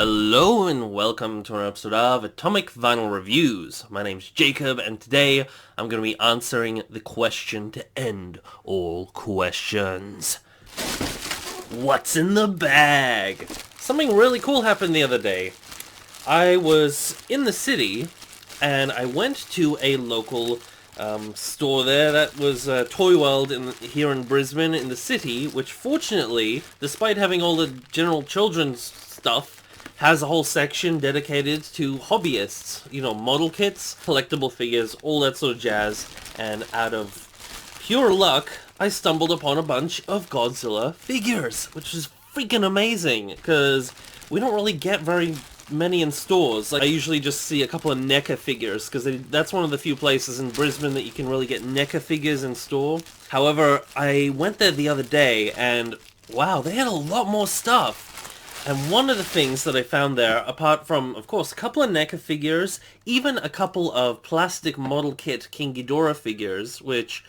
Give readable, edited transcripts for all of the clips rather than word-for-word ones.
Hello and welcome to an episode of Atomic Vinyl Reviews. My name's Jacob and today I'm going to be answering the question to end all questions. What's in the bag? Something really cool happened the other day. I was in the city and I went to a local store there that was Toy World here in Brisbane in the city, which fortunately, despite having all the general children's stuff, has a whole section dedicated to hobbyists. You know, model kits, collectible figures, all that sort of jazz. And out of pure luck, I stumbled upon a bunch of Godzilla figures, which is freaking amazing, because we don't really get very many in stores. Like, I usually just see a couple of NECA figures, because that's one of the few places in Brisbane that you can really get NECA figures in store. However, I went there the other day, and wow, they had a lot more stuff. And one of the things that I found there, apart from, of course, a couple of NECA figures, even a couple of plastic model kit King Ghidorah figures, which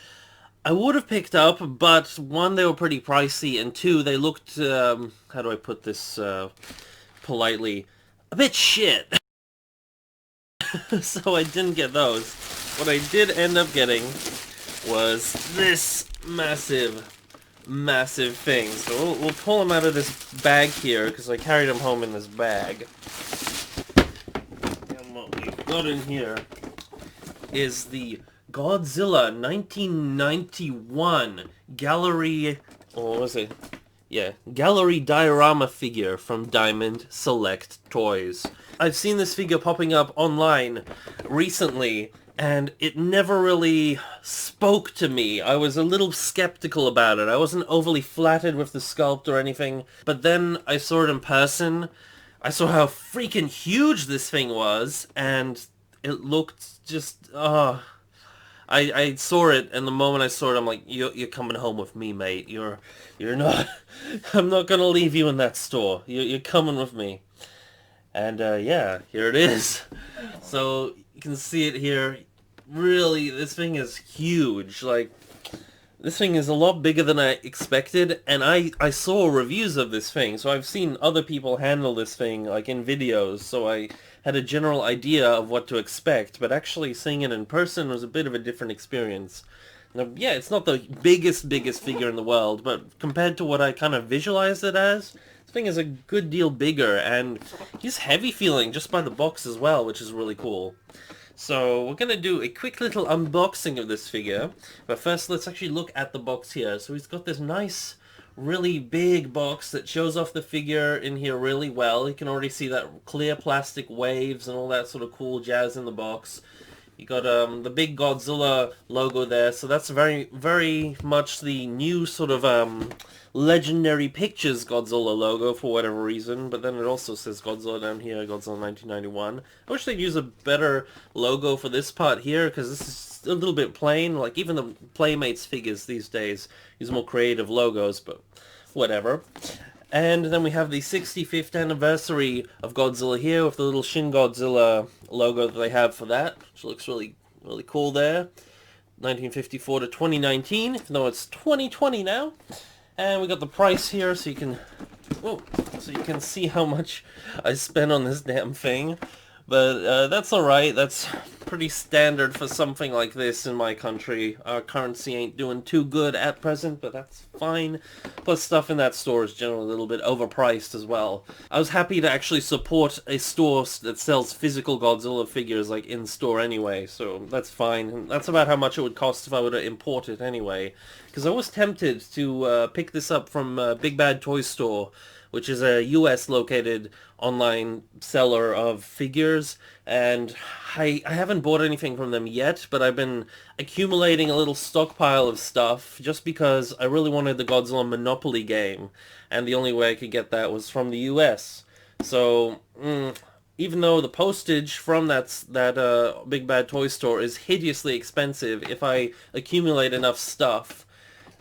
I would have picked up, but one, they were pretty pricey, and two, they looked, how do I put this politely, a bit shit. So I didn't get those. What I did end up getting was this massive thing. So we'll pull them out of this bag here, because I carried them home in this bag. And what we've got in here is the Godzilla 1991 Gallery, or what was it? Yeah, Gallery Diorama figure from Diamond Select Toys. I've seen this figure popping up online recently, and it never really spoke to me. I was a little skeptical about it. I wasn't overly flattered with the sculpt or anything, but then I saw it in person. I saw how freaking huge this thing was, and it looked just, I saw it, and the moment I saw it, I'm like, you're coming home with me, mate. You're not, I'm not gonna leave you in that store. You're coming with me. And, yeah, here it is. So, you can see it here. Really, this thing is huge. Like, this thing is a lot bigger than I expected, and I saw reviews of this thing, so I've seen other people handle this thing, like, in videos, so I had a general idea of what to expect, but actually seeing it in person was a bit of a different experience. Now, yeah, it's not the biggest figure in the world, but compared to what I kind of visualized it as, this thing is a good deal bigger, and he's heavy feeling just by the box as well, which is really cool. So we're going to do a quick little unboxing of this figure, but first let's actually look at the box here. So he's got this nice, really big box that shows off the figure in here really well. You can already see that clear plastic waves and all that sort of cool jazz in the box. You got the big Godzilla logo there, so that's very much the new sort of Legendary Pictures Godzilla logo for whatever reason, but then it also says Godzilla down here, Godzilla 1991. I wish they'd use a better logo for this part here, because this is a little bit plain. Like, even the Playmates figures these days use more creative logos, but whatever. And then we have the 65th anniversary of Godzilla here with the little Shin Godzilla logo that they have for that, which looks really cool there. 1954 to 2019, even though it's 2020 now. And we got the price here, so you can see how much I spent on this damn thing. But that's alright. That's pretty standard for something like this in my country. Our currency ain't doing too good at present, but that's fine. Plus, stuff in that store is generally a little bit overpriced as well. I was happy to actually support a store that sells physical Godzilla figures, like, in-store anyway, so that's fine. And that's about how much it would cost if I were to import it anyway. Because I was tempted to pick this up from Big Bad Toy Store, which is a US-located online seller of figures, and I haven't bought anything from them yet, but I've been accumulating a little stockpile of stuff just because I really wanted the Godzilla Monopoly game, and the only way I could get that was from the US. So, even though the postage from that Big Bad Toy Store is hideously expensive, if I accumulate enough stuff,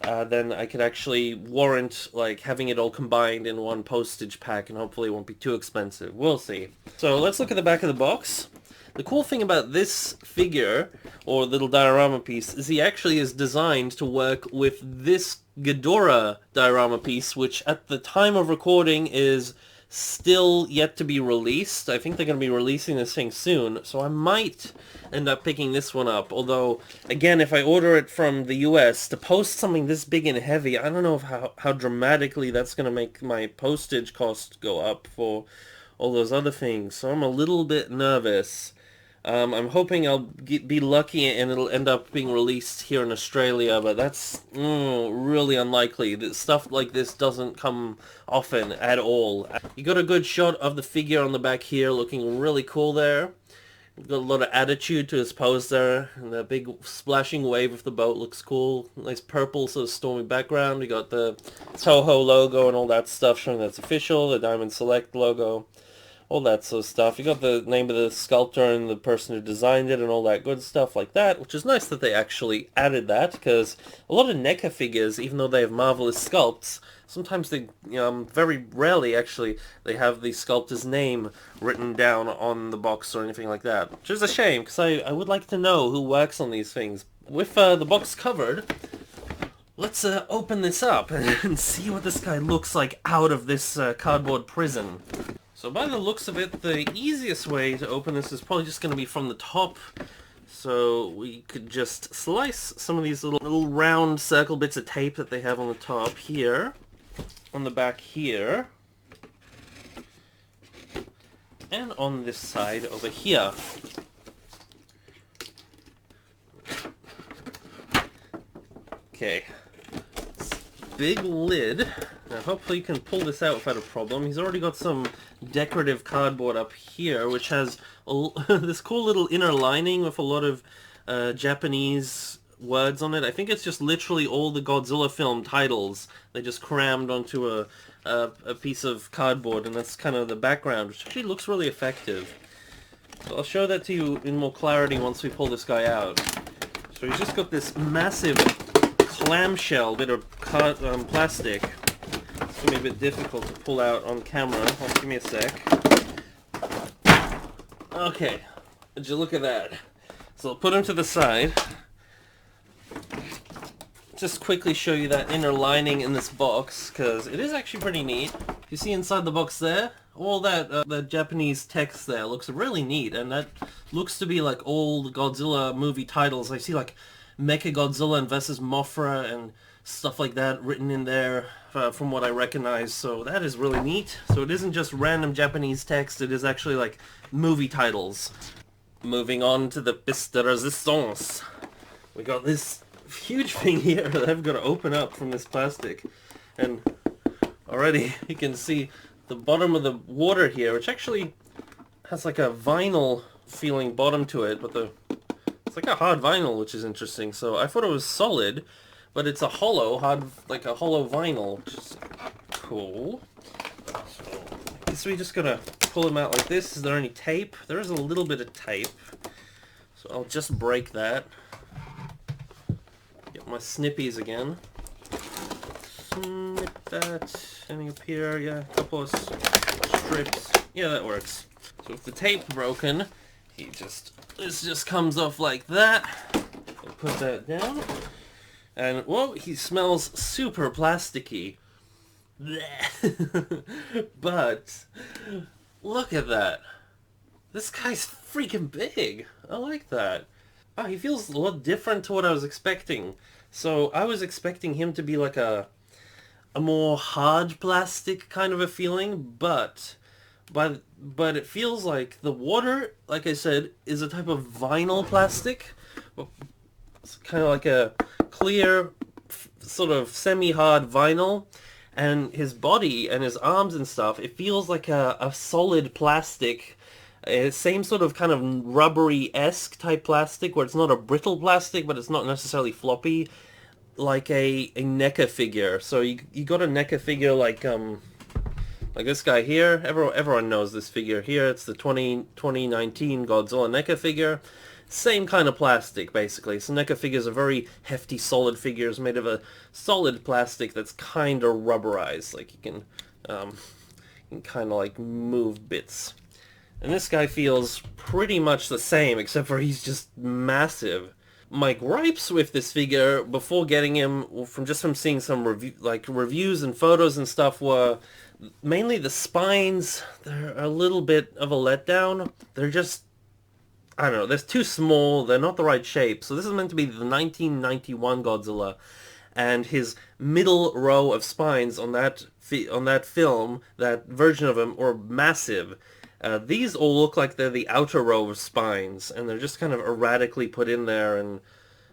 then I could actually warrant, like, having it all combined in one postage pack, and hopefully it won't be too expensive. We'll see. So let's look at the back of the box. The cool thing about this figure, or little diorama piece, is he actually is designed to work with this Ghidorah diorama piece, which at the time of recording is still yet to be released. I think they're going to be releasing this thing soon, so I might end up picking this one up. Although, again, if I order it from the US, to post something this big and heavy, I don't know how dramatically that's going to make my postage cost go up for all those other things. So I'm a little bit nervous. I'm hoping I'll be lucky and it'll end up being released here in Australia, but that's really unlikely. Stuff like this doesn't come often at all. You got a good shot of the figure on the back here, looking really cool there. Got a lot of attitude to his pose there, and the big splashing wave of the boat looks cool. Nice purple sort of stormy background. We got the Toho logo and all that stuff showing that's official, the Diamond Select logo. All that sort of stuff. You got the name of the sculptor and the person who designed it and all that good stuff like that, which is nice that they actually added that, because a lot of NECA figures, even though they have marvelous sculpts, sometimes they, very rarely actually, they have the sculptor's name written down on the box or anything like that, which is a shame, because I would like to know who works on these things. With the box covered, let's open this up and see what this guy looks like out of this cardboard prison. So by the looks of it, the easiest way to open this is probably just going to be from the top. So we could just slice some of these little round circle bits of tape that they have on the top here, on the back here, and on this side over here. Okay. Big lid. Now hopefully you can pull this out without a problem. He's already got some decorative cardboard up here, which has this cool little inner lining with a lot of Japanese words on it. I think it's just literally all the Godzilla film titles. They just crammed onto a piece of cardboard, and that's kind of the background, which actually looks really effective. So I'll show that to you in more clarity once we pull this guy out. So he's just got this massive clamshell bit of plastic. It's going to be a bit difficult to pull out on camera. Give me a sec. Okay, would you look at that? So I'll put him to the side. Just quickly show you that inner lining in this box, because it is actually pretty neat. You see inside the box there? All that Japanese text there looks really neat, and that looks to be like old Godzilla movie titles. I see like Mechagodzilla and versus Mothra and stuff like that written in there from what I recognize, so that is really neat. So it isn't just random Japanese text, it is actually like movie titles. Moving on to the pièce de résistance. We got this huge thing here that I've got to open up from this plastic, and already you can see the bottom of the water here, which actually has like a vinyl feeling bottom to it, but it's like a hard vinyl, which is interesting. So I thought it was solid, but it's a hollow, like a hollow vinyl, which is cool. So I guess we just gotta pull them out like this. Is there any tape? There is a little bit of tape, so I'll just break that. Get my snippies again. Snip that. Anything up here? Yeah, a couple of strips. Yeah, that works. So with the tape broken, this just comes off like that. I'll put that down. And, whoa, he smells super plasticky. But, look at that. This guy's freaking big. I like that. Oh, he feels a lot different to what I was expecting. So, I was expecting him to be like a more hard plastic kind of a feeling, but it feels like the water, like I said, is a type of vinyl plastic. It's kind of like a clear, sort of semi-hard vinyl, and his body and his arms and stuff, it feels like a solid plastic, same sort of kind of rubbery-esque type plastic, where it's not a brittle plastic, but it's not necessarily floppy, like a NECA figure. So you got a NECA figure like this guy here. Everyone knows this figure here. It's the 2019 Godzilla NECA figure. Same kind of plastic, basically. So NECA figures are very hefty, solid figures made of a solid plastic that's kind of rubberized. Like you can kind of like move bits. And this guy feels pretty much the same, except for he's just massive. My gripes with this figure before getting him, from seeing some reviews and photos and stuff, were mainly the spines. They're a little bit of a letdown. They're just, I don't know, they're too small, they're not the right shape. So this is meant to be the 1991 Godzilla, and his middle row of spines on that film, that version of him, are massive. These all look like they're the outer row of spines, and they're just kind of erratically put in there, and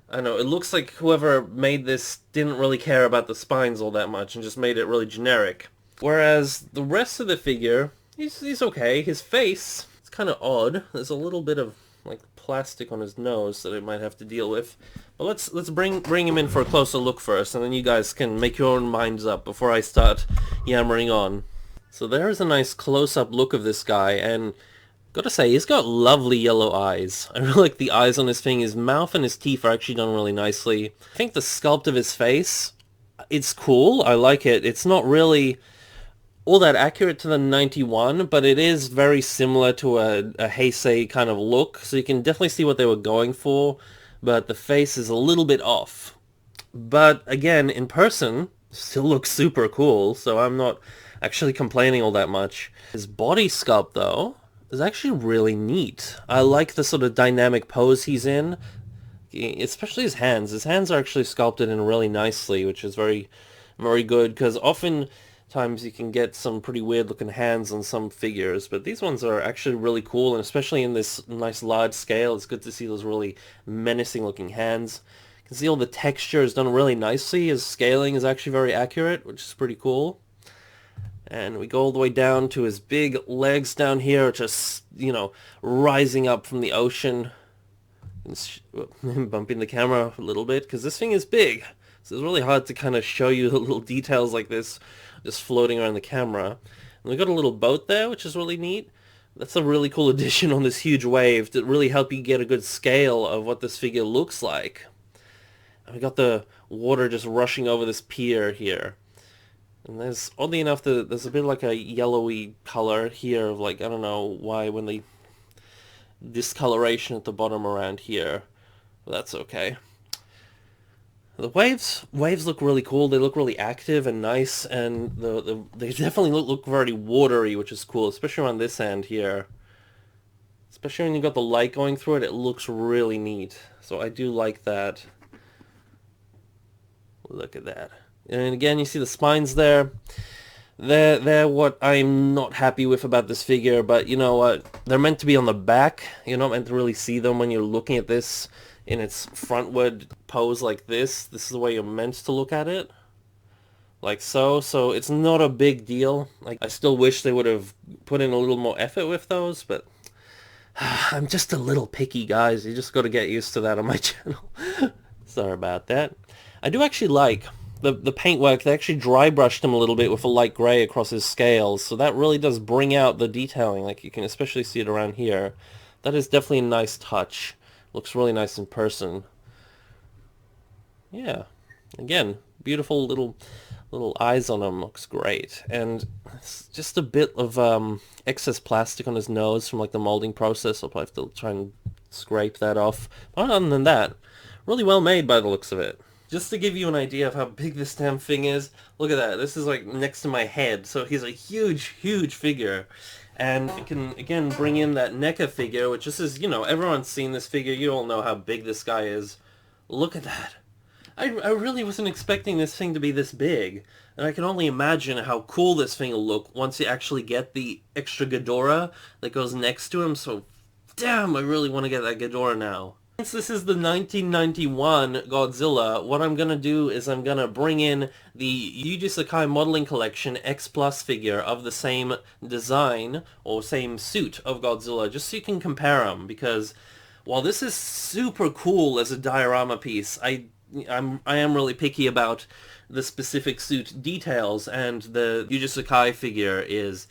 I don't know, it looks like whoever made this didn't really care about the spines all that much and just made it really generic. Whereas the rest of the figure, he's okay. His face, it's kind of odd. There's a little bit of like plastic on his nose that it might have to deal with. But let's bring him in for a closer look first, and then you guys can make your own minds up before I start yammering on. So there's a nice close-up look of this guy, and gotta say, he's got lovely yellow eyes. I really like the eyes on this thing. His mouth and his teeth are actually done really nicely. I think the sculpt of his face, it's cool. I like it. It's not really all that accurate to the 91, but it is very similar to a Heisei kind of look, so you can definitely see what they were going for, but the face is a little bit off. But again, in person, still looks super cool, so I'm not actually complaining all that much. His body sculpt, though, is actually really neat. I like the sort of dynamic pose he's in, especially his hands. His hands are actually sculpted in really nicely, which is very, very good, because often times you can get some pretty weird looking hands on some figures, but these ones are actually really cool, and especially in this nice large scale, it's good to see those really menacing looking hands. You can see all the texture is done really nicely. His scaling is actually very accurate, which is pretty cool. And we go all the way down to his big legs down here, just, you know, rising up from the ocean. Bumping the camera a little bit, because this thing is big. So it's really hard to kind of show you the little details like this just floating around the camera. And we got a little boat there, which is really neat. That's a really cool addition on this huge wave to really help you get a good scale of what this figure looks like. And we got the water just rushing over this pier here. And there's, oddly enough, there's a bit like a yellowy color here of like, I don't know why, when they discoloration at the bottom around here. But that's okay. The waves look really cool. They look really active and nice, and they definitely look very watery, which is cool, especially on this end here. Especially when you got the light going through it, it looks really neat. So I do like that. Look at that. And again, you see the spines there. They're what I'm not happy with about this figure, but you know what? They're meant to be on the back. You're not meant to really see them when you're looking at this in its frontward pose like this. This is the way you're meant to look at it. Like so. So it's not a big deal. Like, I still wish they would have put in a little more effort with those, but I'm just a little picky, guys. You just got to get used to that on my channel. Sorry about that. I do actually like the paintwork. They actually dry brushed him a little bit with a light gray across his scales, so that really does bring out the detailing. Like, you can especially see it around here. That is definitely a nice touch. Looks really nice in person. Yeah. Again, beautiful little eyes on him. Looks great. And it's just a bit of excess plastic on his nose from like the molding process. I'll probably have to try and scrape that off. But other than that, really well made by the looks of it. Just to give you an idea of how big this damn thing is, look at that. This is like next to my head. So he's a huge, huge figure. And it can, again, bring in that NECA figure, which this is, you know, everyone's seen this figure. You all know how big this guy is. Look at that. I really wasn't expecting this thing to be this big. And I can only imagine how cool this thing will look once you actually get the extra Ghidorah that goes next to him. So, damn, I really want to get that Ghidorah now. Since this is the 1991 Godzilla, what I'm going to do is I'm going to bring in the Yuji Sakai Modeling Collection X Plus figure of the same design, or same suit of Godzilla, just so you can compare them, because while this is super cool as a diorama piece, I am really picky about the specific suit details, and the Yuji Sakai figure is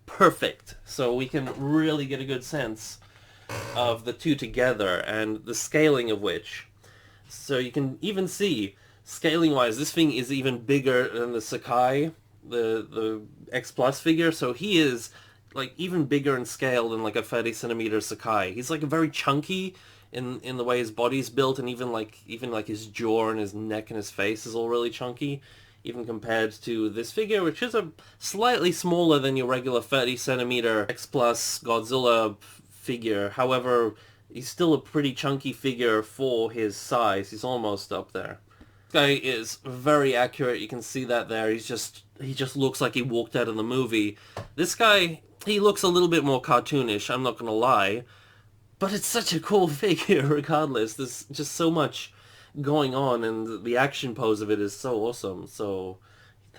perfect, so we can really get a good sense of the two together and the scaling of which. So you can even see, scaling wise, this thing is even bigger than the Sakai, the X Plus figure, so he is like even bigger in scale than like a 30 centimeter Sakai. He's like very chunky in the way his body's built, and even like his jaw and his neck and his face is all really chunky, even compared to this figure, which is a slightly smaller than your regular 30 centimeter X Plus Godzilla figure. However, he's still a pretty chunky figure for his size. He's almost up there. This guy is very accurate. You can see that there. He just looks like he walked out of the movie. This guy, he looks a little bit more cartoonish, I'm not gonna lie. But it's such a cool figure regardless. There's just so much going on, and the action pose of it is so awesome. So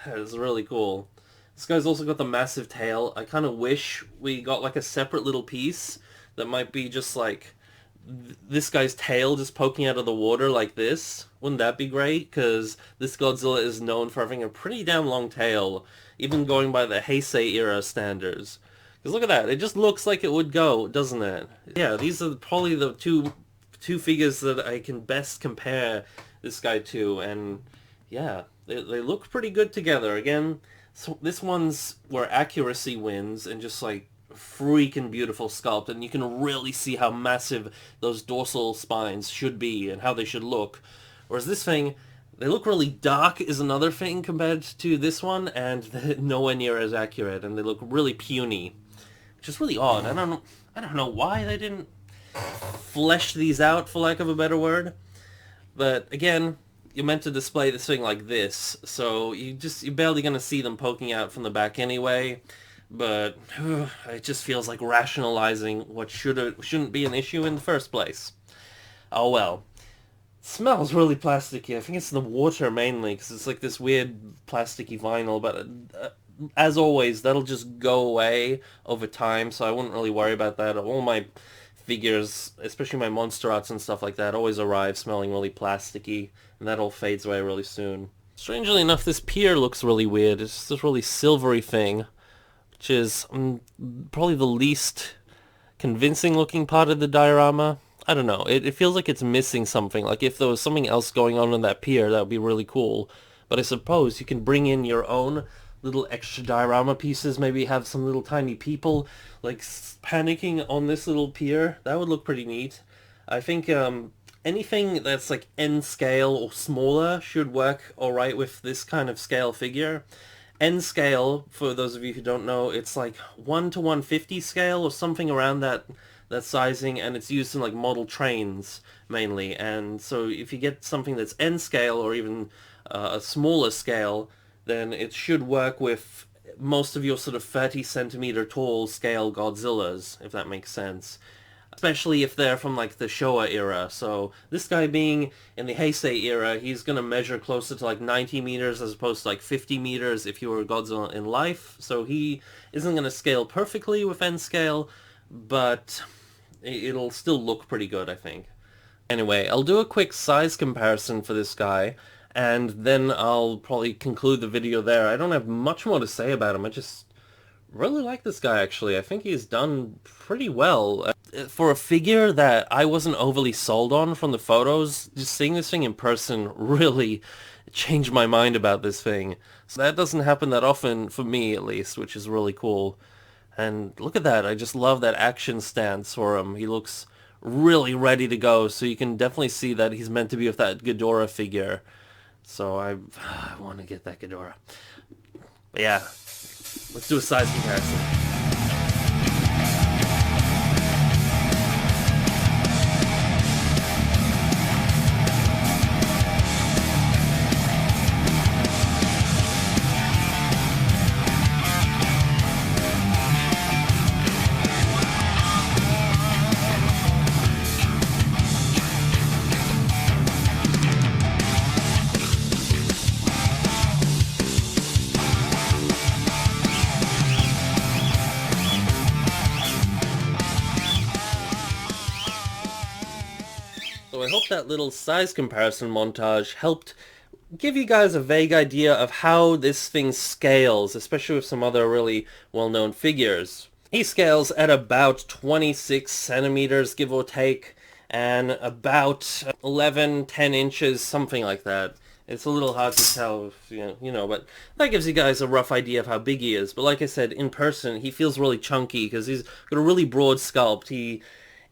that is really cool. This guy's also got the massive tail. I kind of wish we got like a separate little piece that might be just like this guy's tail just poking out of the water like this. Wouldn't that be great? Because this Godzilla is known for having a pretty damn long tail, even going by the Heisei era standards. Because look at that, it just looks like it would go, doesn't it? Yeah, these are probably the two figures that I can best compare this guy to, and yeah, they look pretty good together. Again, so this one's where accuracy wins, and just like freaking beautiful sculpt, and you can really see how massive those dorsal spines should be and how they should look. Whereas this thing, they look really dark is another thing compared to this one, and they're nowhere near as accurate, and they look really puny, which is really odd. I don't know why they didn't flesh these out, for lack of a better word. But again, you're meant to display this thing like this, so you're barely gonna see them poking out from the back anyway. But it just feels like rationalizing what shouldn't be an issue in the first place. Oh well. It smells really plasticky. I think it's the water mainly, because it's like this weird plasticky vinyl, but as always, that'll just go away over time, so I wouldn't really worry about that. All my figures, especially my Monster Arts and stuff like that, always arrive smelling really plasticky, and that all fades away really soon. Strangely enough, this pier looks really weird. It's this really silvery thing, which is probably the least convincing looking part of the diorama. I don't know, it feels like it's missing something. Like if there was something else going on that pier, that would be really cool. But I suppose you can bring in your own little extra diorama pieces, maybe have some little tiny people like panicking on this little pier. That would look pretty neat. I think anything that's like N scale or smaller should work alright with this kind of scale figure. N scale, for those of you who don't know, it's like 1 to 150 scale or something around that sizing, and it's used in like model trains mainly. And so if you get something that's N scale or even a smaller scale, then it should work with most of your sort of 30 centimeter tall scale Godzillas, if that makes sense. Especially if they're from like the Showa era. So this guy being in the Heisei era, he's going to measure closer to like 90 meters as opposed to like 50 meters if you were Godzilla in life. So he isn't going to scale perfectly with N scale, but it'll still look pretty good, I think. Anyway, I'll do a quick size comparison for this guy, and then I'll probably conclude the video there. I don't have much more to say about him. I just really like this guy, actually. I think he's done pretty well. For a figure that I wasn't overly sold on from the photos, just seeing this thing in person really changed my mind about this thing. So that doesn't happen that often, for me at least, which is really cool. And look at that, I just love that action stance for him. He looks really ready to go, so you can definitely see that he's meant to be with that Ghidorah figure. So I want to get that Ghidorah. But yeah, let's do a size comparison. So I hope that little size comparison montage helped give you guys a vague idea of how this thing scales, especially with some other really well-known figures. He scales at about 26 centimeters, give or take, and about 10 inches, something like that. It's a little hard to tell, but that gives you guys a rough idea of how big he is. But like I said, in person, he feels really chunky because he's got a really broad sculpt.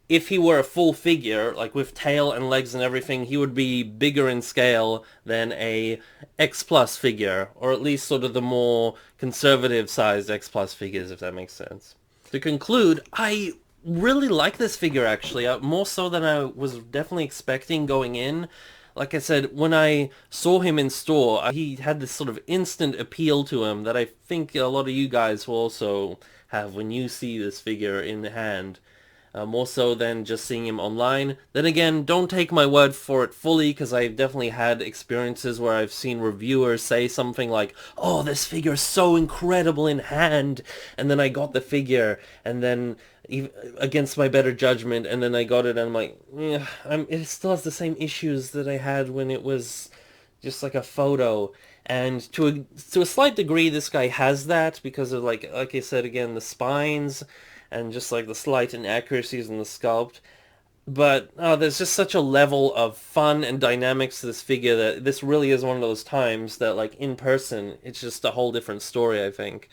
if he were a full figure, like with tail and legs and everything, he would be bigger in scale than a X Plus figure, or at least sort of the more conservative sized X Plus figures, if that makes sense. To conclude, I really like this figure actually, more so than I was definitely expecting going in. Like I said, when I saw him in store, he had this sort of instant appeal to him that I think a lot of you guys will also have when you see this figure in hand. More so than just seeing him online. Then again, don't take my word for it fully, because I've definitely had experiences where I've seen reviewers say something like, oh, this figure is so incredible in hand, and then I got the figure, and then against my better judgment, and then I got it, and I'm like, yeah, it still has the same issues that I had when it was just like a photo. And to a slight degree, this guy has that because of like I said again, the spines and just like the slight inaccuracies in the sculpt. But there's just such a level of fun and dynamics to this figure that this really is one of those times that, like, in person, it's just a whole different story, I think.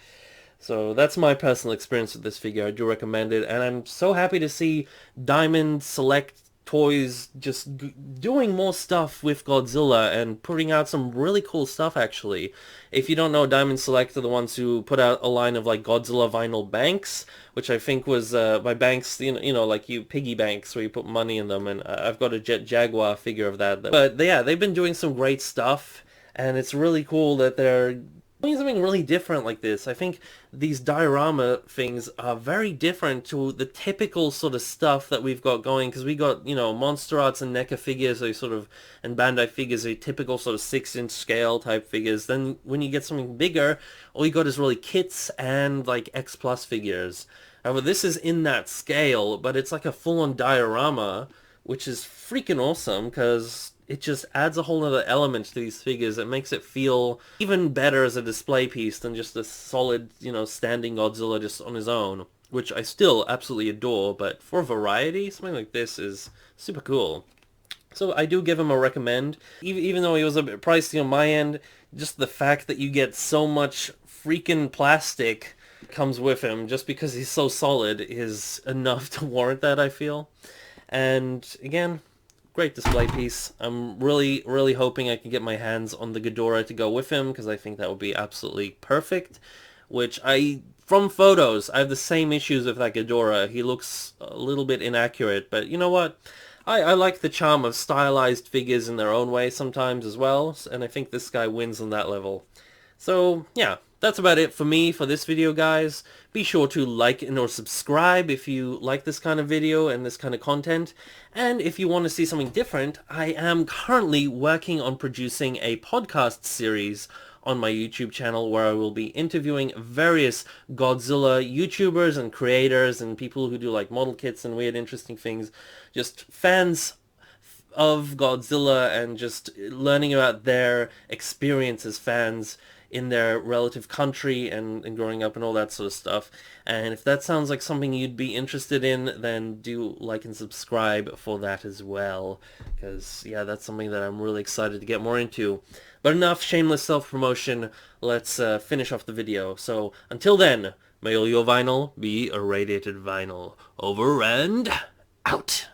So that's my personal experience with this figure. I do recommend it, and I'm so happy to see Diamond Select Toys just doing more stuff with Godzilla and putting out some really cool stuff, actually. If you don't know, Diamond Select are the ones who put out a line of like Godzilla vinyl banks, which I think was by banks, like you piggy banks where you put money in them, and I've got a Jet Jaguar figure of that. But yeah, they've been doing some great stuff, and it's really cool that they're doing something really different like this. I think these diorama things are very different to the typical sort of stuff that we've got going, because we got, Monster Arts and NECA figures, and Bandai figures, are typical sort of 6-inch scale type figures. Then when you get something bigger, all you got is really kits and like X Plus figures. However, this is in that scale, but it's like a full-on diorama, which is freaking awesome, because it just adds a whole other element to these figures. It makes it feel even better as a display piece than just a solid, standing Godzilla just on his own, which I still absolutely adore, but for variety, something like this is super cool. So I do give him a recommend, even though he was a bit pricey on my end. Just the fact that you get so much freaking plastic comes with him just because he's so solid is enough to warrant that, I feel. And again, great display piece. I'm really, really hoping I can get my hands on the Ghidorah to go with him, because I think that would be absolutely perfect. From photos, I have the same issues with that Ghidorah. He looks a little bit inaccurate, but you know what? I like the charm of stylized figures in their own way sometimes as well, and I think this guy wins on that level. So, yeah, that's about it for me for this video, guys. Be sure to like and or subscribe if you like this kind of video and this kind of content. And if you want to see something different, I am currently working on producing a podcast series on my YouTube channel where I will be interviewing various Godzilla YouTubers and creators and people who do like model kits and weird interesting things. Just fans of Godzilla and just learning about their experience as fans in their relative country and growing up and all that sort of stuff. And if that sounds like something you'd be interested in, then do like and subscribe for that as well. Because, yeah, that's something that I'm really excited to get more into. But enough shameless self-promotion. Let's finish off the video. So, until then, may all your vinyl be irradiated vinyl. Over and out.